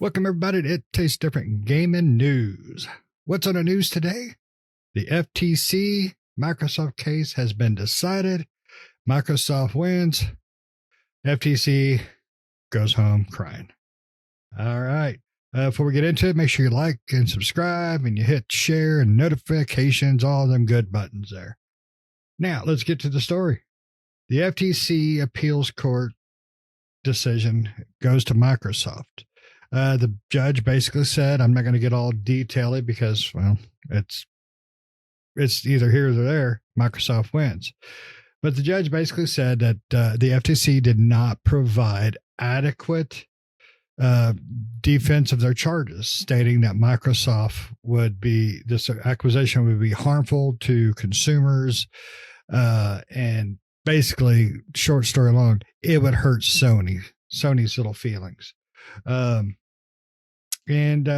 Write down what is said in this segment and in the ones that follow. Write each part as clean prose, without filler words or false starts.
Welcome, everybody, to It Tastes Different Gaming News. What's on the news today? The FTC Microsoft case has been decided. Microsoft wins. FTC goes home crying. All right. Before we get into it, make sure you like and subscribe and you hit share and notifications, all them good buttons there. Now, let's get to the story. The FTC appeals court decision goes to Microsoft. The judge basically said, I'm not going to get all detailed because, well, it's either here or there. Microsoft wins. But the judge basically said that the FTC did not provide adequate defense of their charges, stating that this acquisition would be harmful to consumers. And basically, short story long, it would hurt Sony's little feelings. And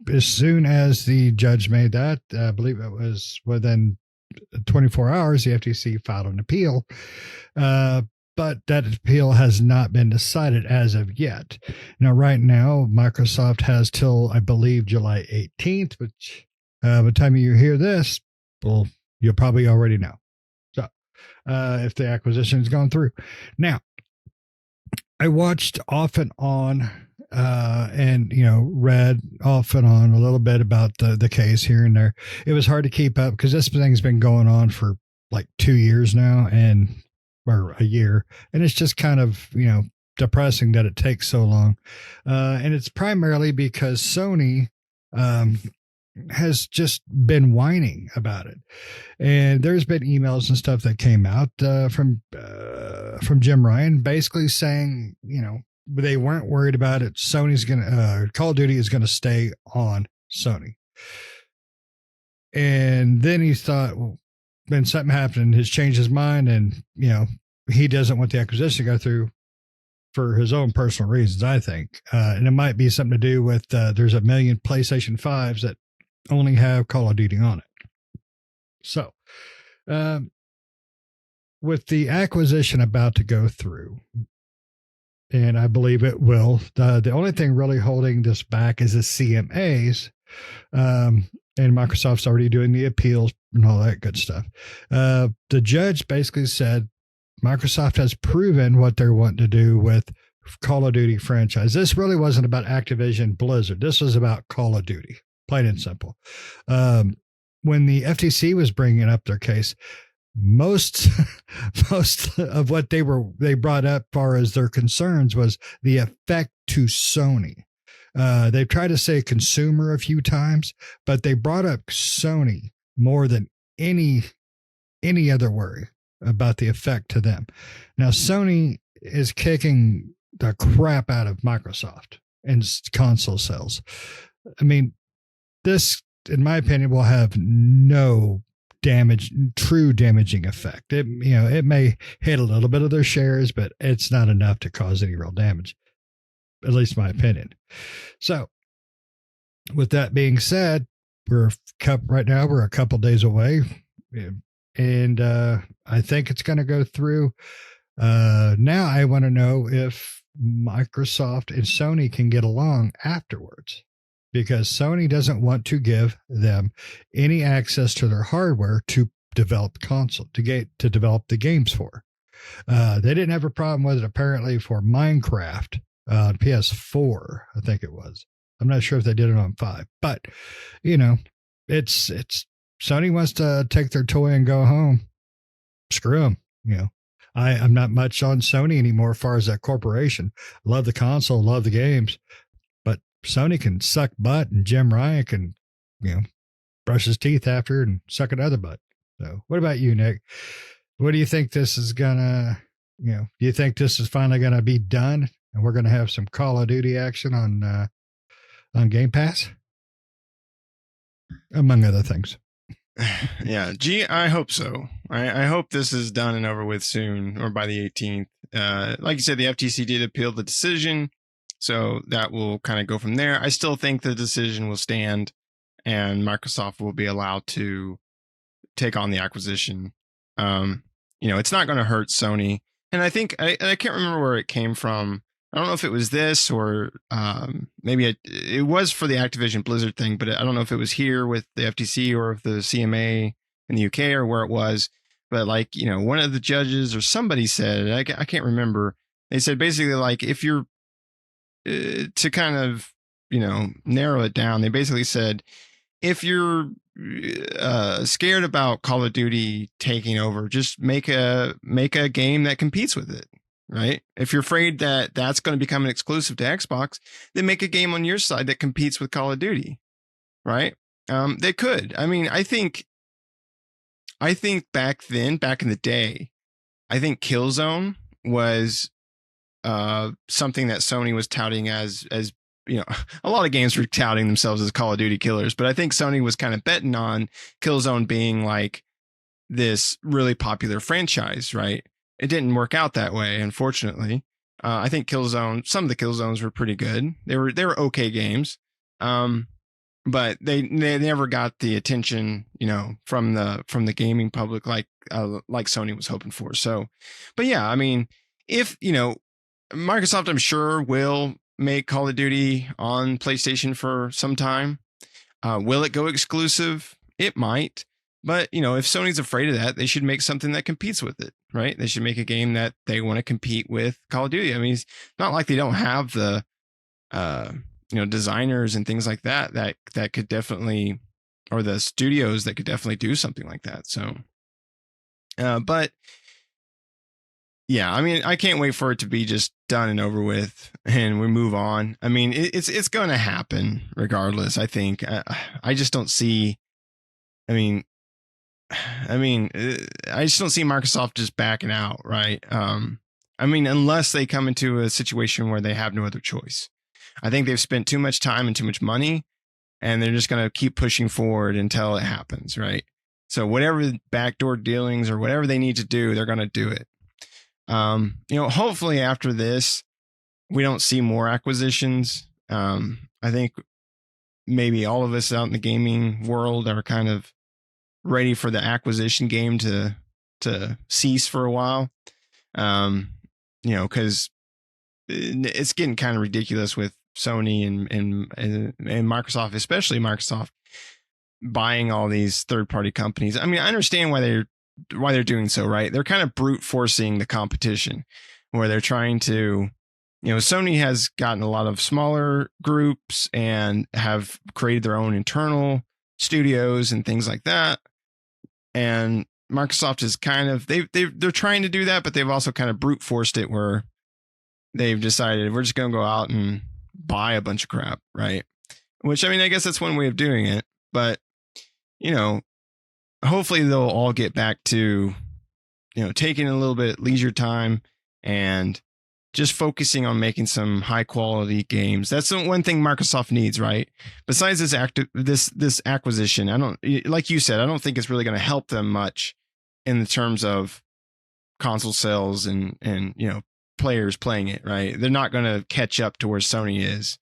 as soon as the judge made that, I believe it was within 24 hours, the FTC filed an appeal. But that appeal has not been decided as of yet. Now, right now, Microsoft has till, I believe, July 18th, which by the time you hear this, well, you'll probably already know. So if the acquisition has gone through. Now, I watched off and on and, read off and on a little bit about the case here and there. It was hard to keep up because this thing's been going on for like 2 years now or a year. And it's just kind of, depressing that it takes so long. And it's primarily because Sony has just been whining about it. And there's been emails and stuff that came out from Jim Ryan basically saying, they weren't worried about it. Call of Duty is going to stay on Sony. And then he thought, well, then something happened, has changed his mind, and, he doesn't want the acquisition to go through for his own personal reasons, I think. And it might be something to do with there's 1 million PlayStation 5s that only have Call of Duty on it. So, with the acquisition about to go through, and I believe it will, the only thing really holding this back is the CMAs, and Microsoft's already doing the appeals and all that good stuff. The judge basically said Microsoft has proven what they're wanting to do with Call of Duty franchise. This really wasn't about Activision Blizzard. This was about Call of Duty, plain and simple. When the FTC was bringing up their case, most of what they brought up, far as their concerns, was the effect to Sony. They've tried to say consumer a few times, but they brought up Sony more than any other worry about the effect to them. Now, Sony is kicking the crap out of Microsoft in console sales. I mean, this, in my opinion, will have no true damaging effect. It may hit a little bit of their shares, but it's not enough to cause any real damage, at least my opinion. So with that being said, right now we're a couple days away, and I think it's going to go through. Now I want to know if Microsoft and Sony can get along afterwards, because Sony doesn't want to give them any access to their hardware to develop the console, to develop the games for. They didn't have a problem with it apparently for Minecraft on PS4, I think it was. I'm not sure if they did it on 5, but it's Sony wants to take their toy and go home. Screw them. I'm not much on Sony anymore as far as that corporation. Love the console, love the games. Sony can suck butt, and Jim Ryan can, brush his teeth after and suck another butt. So what about you, Nick? What do you think this is gonna, do you think this is finally gonna be done and we're gonna have some Call of Duty action on Game Pass? Among other things. Yeah. I hope so. I hope this is done and over with soon, or by the 18th. Like you said, the FTC did appeal the decision. So that will kind of go from there. I still think the decision will stand and Microsoft will be allowed to take on the acquisition. It's not going to hurt Sony. And I think, I can't remember where it came from. I don't know if it was this or maybe it was for the Activision Blizzard thing, but I don't know if it was here with the FTC or if the CMA in the UK or where it was. But like, one of the judges or somebody said, I can't remember. They said basically like if you're to kind of, narrow it down, they basically said if you're scared about Call of Duty taking over, just make a game that competes with it. Right. If you're afraid that that's going to become an exclusive to Xbox, then make a game on your side that competes with Call of Duty. Right. They could. I mean, I think back then, back in the day, I think Killzone was something that Sony was touting as a lot of games were touting themselves as Call of Duty killers, but I think Sony was kind of betting on Killzone being like this really popular franchise, right? It didn't work out that way, unfortunately. I think Killzone, some of the Killzones were pretty good. They were okay games, but they never got the attention, from the gaming public like Sony was hoping for. So, but yeah, I mean, if Microsoft, I'm sure, will make Call of Duty on PlayStation for some time. Will it go exclusive? It might. But, if Sony's afraid of that, they should make something that competes with it, right? They should make a game that they want to compete with Call of Duty. I mean, it's not like they don't have the, designers and things like that could definitely, or the studios that could definitely do something like that. So, but yeah, I mean, I can't wait for it to be just done and over with and we move on. I mean, it's going to happen regardless, I think. I just don't see, I just don't see Microsoft just backing out, right? I mean, unless they come into a situation where they have no other choice. I think they've spent too much time and too much money, and they're just going to keep pushing forward until it happens, right? So whatever backdoor dealings or whatever they need to do, they're going to do it. Hopefully after this, we don't see more acquisitions. I think maybe all of us out in the gaming world are kind of ready for the acquisition game to cease for a while. Because it's getting kind of ridiculous with Sony and Microsoft, especially Microsoft, buying all these third-party companies. I mean, I understand why they're doing so, right? They're kind of brute forcing the competition, where they're trying to, Sony has gotten a lot of smaller groups and have created their own internal studios and things like that. And Microsoft is kind of, they're trying to do that, but they've also kind of brute forced it, where they've decided we're just going to go out and buy a bunch of crap, right? Which, I mean, I guess that's one way of doing it, but hopefully they'll all get back to, taking a little bit leisure time and just focusing on making some high quality games. That's the one thing Microsoft needs, right? Besides this acquisition, like you said, I don't think it's really going to help them much in the terms of console sales and players playing it, right? They're not going to catch up to where Sony is.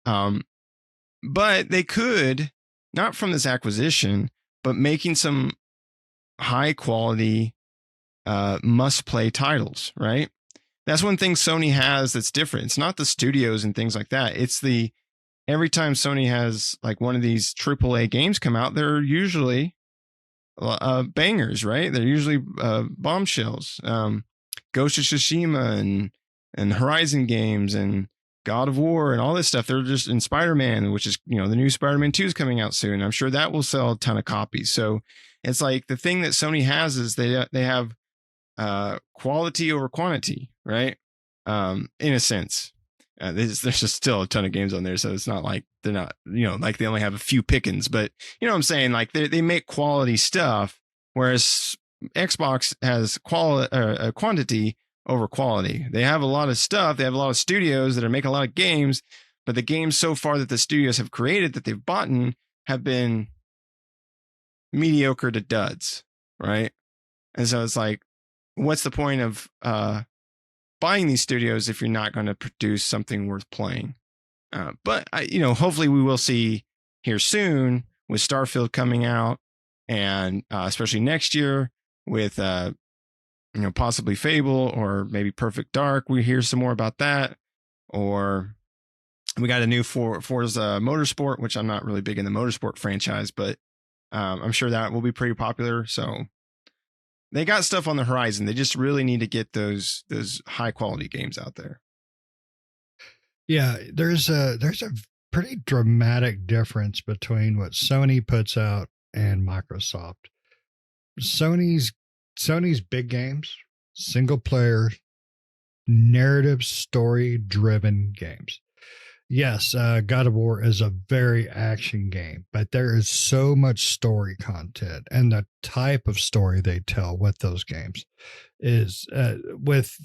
But they could, not from this acquisition, but making some high quality must play titles, right? That's one thing Sony has that's different. It's not the studios and things like that. It's every time Sony has like one of these AAA games come out, they're usually bangers, right? They're usually bombshells. Ghost of Tsushima and Horizon games and God of War and all this stuff. They're just in Spider-Man, which is, the new Spider-Man 2 is coming out soon. I'm sure that will sell a ton of copies. So it's like the thing that Sony has is they have quality over quantity, right? In a sense, there's just still a ton of games on there. So it's not like they're not, like they only have a few pickings, but you know what I'm saying? Like they make quality stuff, whereas Xbox has quantity over quality. They have a lot of stuff. They have a lot of studios that are making a lot of games, but the games so far that the studios have created that they've bought in have been mediocre to duds, right? And so it's like, what's the point of buying these studios if you're not going to produce something worth playing? But hopefully we will see here soon with Starfield coming out, and especially next year with possibly Fable or maybe Perfect Dark. We hear some more about that. or we got a new Forza Motorsport, which I'm not really big in the motorsport franchise, but I'm sure that will be pretty popular. So they got stuff on the horizon. They just really need to get those high quality games out there. Yeah, there's a pretty dramatic difference between what Sony puts out and Microsoft. Sony's big games, single player, narrative, story driven games. Yes, God of War is a very action game, but there is so much story content, and the type of story they tell with those games is with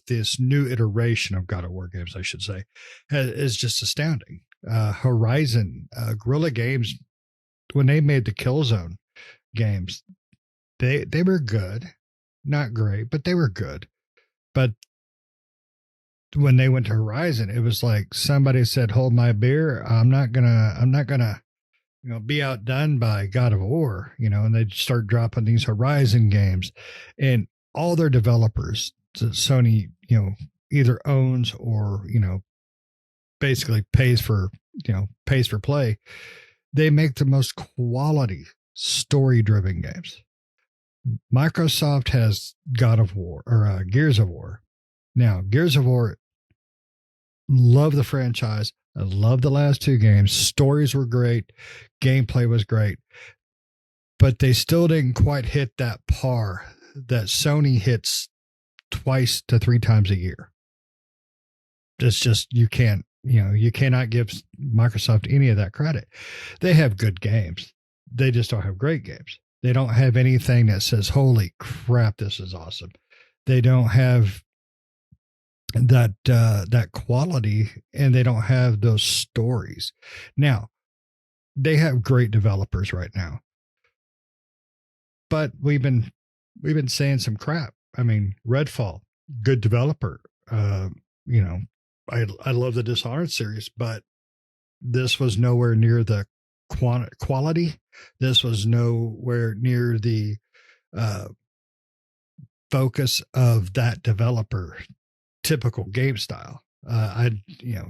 this new iteration of God of War games, I should say, is just astounding. Horizon, Guerrilla Games, when they made the Killzone games, they were good, not great, but they were good. But when they went to Horizon, it was like somebody said, "Hold my beer. I'm not gonna, be outdone by God of War." And they start dropping these Horizon games, and all their developers, Sony, either owns or basically pays for play. They make the most quality story-driven games. Microsoft has God of War or Gears of War. Now, Gears of War, love the franchise. I love the last two games. Stories were great. Gameplay was great. But they still didn't quite hit that par that Sony hits twice to three times a year. It's just, you cannot give Microsoft any of that credit. They have good games. They just don't have great games. They don't have anything that says, "Holy crap, this is awesome." They don't have that quality, and they don't have those stories. Now, they have great developers right now, but we've been saying some crap. I mean, Redfall, good developer. I love the Dishonored series, but this was nowhere near the quality. This was nowhere near the focus of that developer. Typical game style.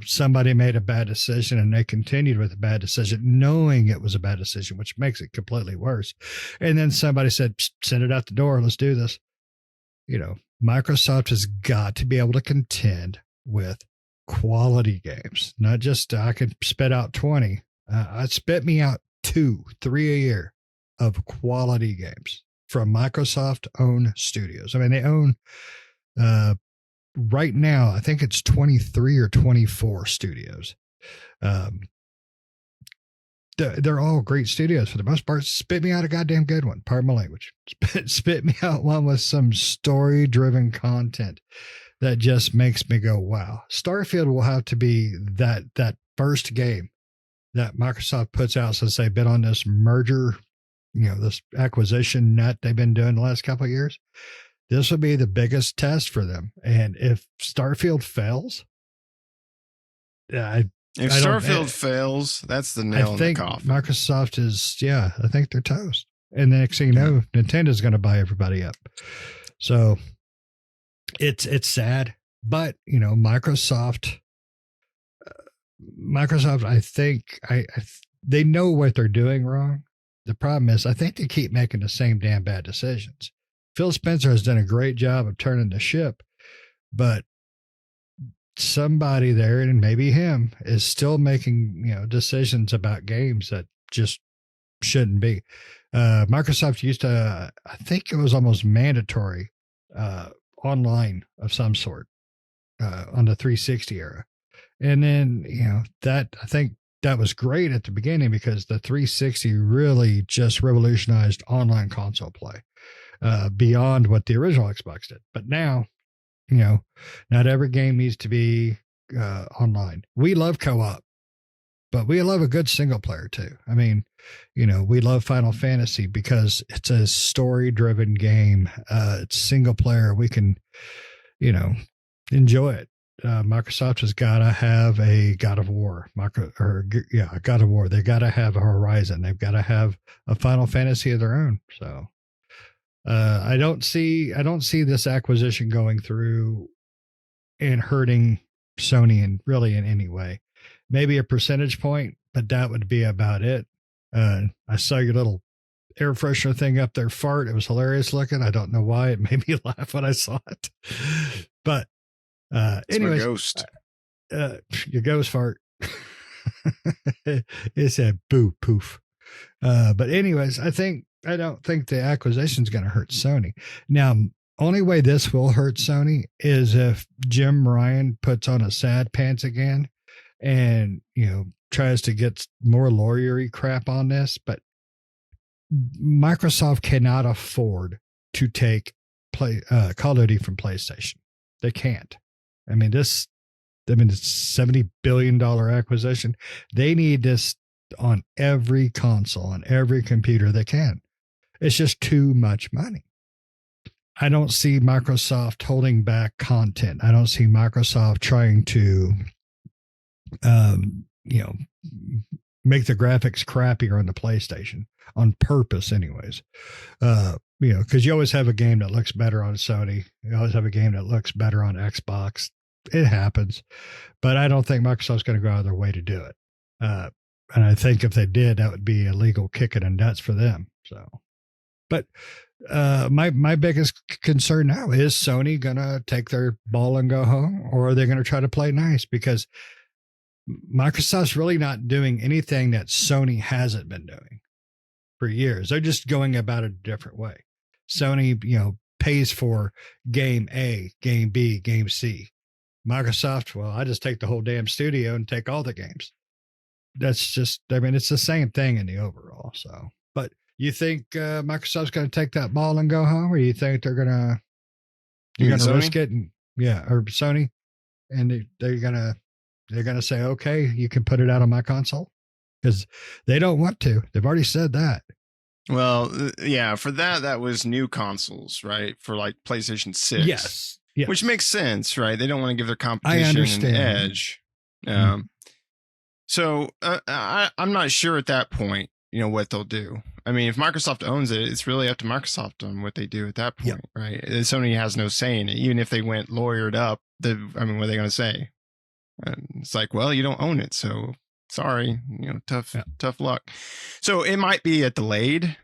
Somebody made a bad decision and they continued with a bad decision, knowing it was a bad decision, which makes it completely worse. And then somebody said, "Send it out the door. Let's do this." Microsoft has got to be able to contend with quality games, not just I could spit out 20. I spit me out 2, 3 a year of quality games from Microsoft owned studios. I mean, they own, right now, I think it's 23 or 24 studios. They're all great studios for the most part. Spit me out a goddamn good one. Pardon my language. Spit me out one with some story-driven content that just makes me go, wow. Starfield will have to be that first game that Microsoft puts out since they've been on this merger, this acquisition nut they've been doing the last couple of years. This will be the biggest test for them. And if Starfield fails, if Starfield fails, that's the nail in the coffin. Microsoft is, I think they're toast. And the next thing you know, Nintendo's going to buy everybody up. So it's sad, but Microsoft, I think they know what they're doing wrong. The problem is, I think they keep making the same damn bad decisions. Phil Spencer has done a great job of turning the ship, but somebody there, and maybe him, is still making decisions about games that just shouldn't be. Microsoft used to, I think it was almost mandatory online of some sort on the 360 era, and then that, I think that was great at the beginning because the 360 really just revolutionized online console play. Beyond what the original Xbox did. But now, not every game needs to be online. We love co-op, but we love a good single player too. I mean, we love Final Fantasy because it's a story-driven game. It's single player. We can, enjoy it. Microsoft has got to have a God of War. God of War. They got to have a Horizon. They've got to have a Final Fantasy of their own. So. I don't see this acquisition going through and hurting Sony in any way. Maybe a percentage point, but that would be about it. I saw your little air freshener thing up there fart. It was hilarious looking. I don't know why. It made me laugh when I saw it. But anyways, ghost. Your ghost fart. It said boo poof. But anyways, I don't think the acquisition is going to hurt Sony. Now, only way this will hurt Sony is if Jim Ryan puts on a sad pants again and, tries to get more lawyery crap on this. But Microsoft cannot afford to take Call of Duty from PlayStation. They can't. It's $70 billion acquisition. They need this on every console, on every computer they can. It's just too much money. I don't see Microsoft holding back content. I don't see Microsoft trying to, make the graphics crappier on the PlayStation on purpose anyways. Because you always have a game that looks better on Sony. You always have a game that looks better on Xbox. It happens. But I don't think Microsoft's going to go out of their way to do it. And I think if they did, that would be a legal kick in the nuts for them. So, but my biggest concern now is Sony going to take their ball and go home, or are they going to try to play nice? Because Microsoft's really not doing anything that Sony hasn't been doing for years. They're just going about it a different way. Sony, pays for game A, game B, game C. Microsoft, well, I just take the whole damn studio and take all the games. That's just, it's the same thing in the overall. So, but you think Microsoft's going to take that ball and go home, or you think you're going to risk it? And, or Sony, and they're going to say, okay, you can put it out on my console, because they don't want to. They've already said that. Well, yeah, for that was new consoles, right? For like PlayStation 6. Yes. Which makes sense, right? They don't want to give their competition an edge. So I'm not sure at that point, what they'll do. If Microsoft owns it, it's really up to Microsoft on what they do at that point, right? Sony has no say in it. Even if they went lawyered up, what are they going to say? It's like, well, you don't own it, so sorry, tough luck. So it might be a delayed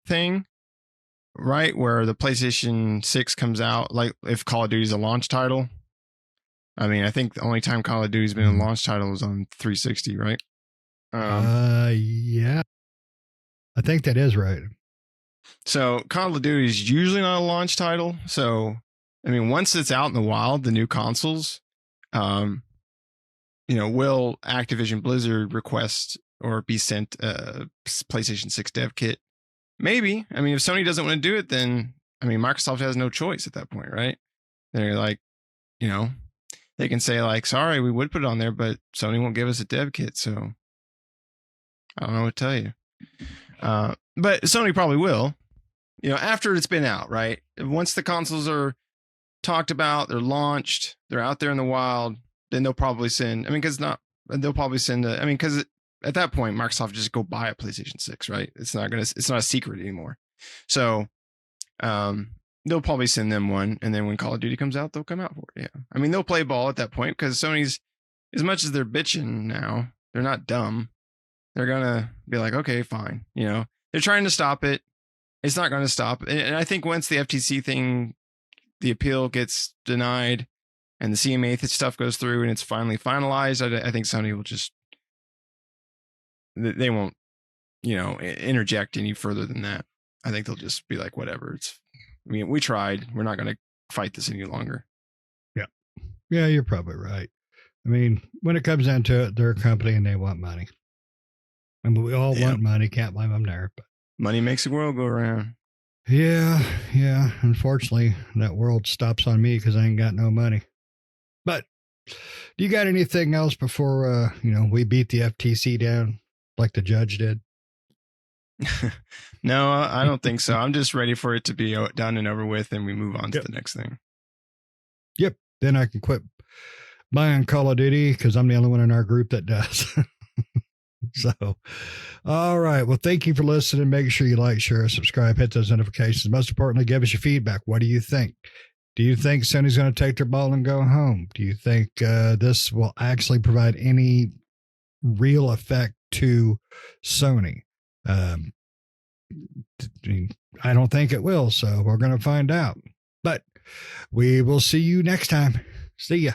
thing, right? Where the PlayStation 6 comes out, like if Call of Duty is a launch title. I think the only time Call of Duty's been a launch title was on 360, right? Yeah. I think that is right. So Call of Duty is usually not a launch title. So, once it's out in the wild, the new consoles, will Activision Blizzard request or be sent a PlayStation 6 dev kit? Maybe. If Sony doesn't want to do it, then, Microsoft has no choice at that point, right? They're like, they can say like, sorry, we would put it on there, but Sony won't give us a dev kit. So I don't know what to tell you. But Sony probably will, after it's been out, right? Once the consoles are talked about, they're launched, they're out there in the wild, then they'll probably send, because at that point, Microsoft just go buy a PlayStation 6, right? It's not a secret anymore. So, they'll probably send them one. And then when Call of Duty comes out, they'll come out for it. Yeah. They'll play ball at that point, because Sony's, as much as they're bitching now, they're not dumb. They're going to be like, okay, fine. They're trying to stop it. It's not going to stop. And I think once the FTC thing, the appeal gets denied and the CMA stuff goes through and it's finally finalized, I think Sony will just, they won't, interject any further than that. I think they'll just be like, whatever. We tried. We're not going to fight this any longer. Yeah. Yeah, you're probably right. When it comes down to it, they're a company and they want money. We all want money. Can't blame them there. But money makes the world go around. Yeah. Unfortunately, that world stops on me because I ain't got no money. But do you got anything else before, we beat the FTC down like the judge did? No, I don't think so. I'm just ready for it to be done and over with, and we move on to the next thing. Yep. Then I can quit buying Call of Duty because I'm the only one in our group that does. So, all right. Well, thank you for listening. Make sure you like, share, subscribe, hit those notifications. Most importantly, give us your feedback. What do you think? Do you think Sony's going to take their ball and go home? Do you think this will actually provide any real effect to Sony? I don't think it will, so we're going to find out. But we will see you next time. See ya.